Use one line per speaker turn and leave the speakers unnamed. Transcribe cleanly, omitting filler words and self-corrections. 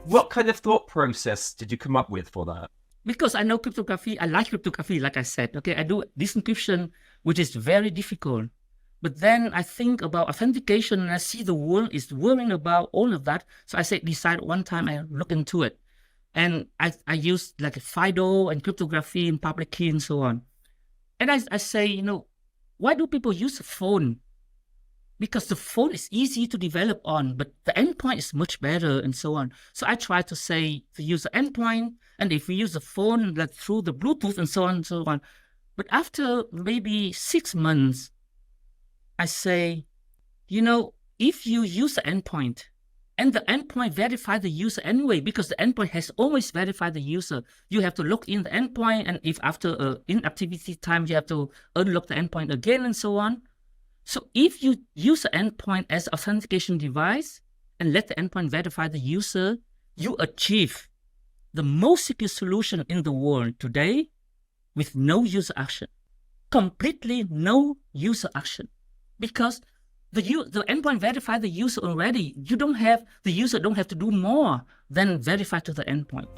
What kind of thought process did you come up with for that?
Because I know cryptography, I like cryptography, like I said. Okay, I do this encryption, which is very difficult. But then I think about authentication, and I see the world is worrying about all of that. So I decide one time I look into it. And I use like FIDO and cryptography and public key and so on. And I say, why do people use a phone? Because the phone is easy to develop on, but the endpoint is much better and so on. So I try to say to use the endpoint, and if we use the phone like through the Bluetooth and so on and so on. But after maybe 6 months, I say, if you use the endpoint, and the endpoint verify the user anyway, because the endpoint has always verified the user. You have to look in the endpoint, and if after inactivity time, you have to unlock the endpoint again and so on. So if you use the endpoint as an authentication device and let the endpoint verify the user, you achieve the most secure solution in the world today with no user action. Completely no user action. Because the endpoint verify the user already. The user don't have to do more than verify to the endpoint.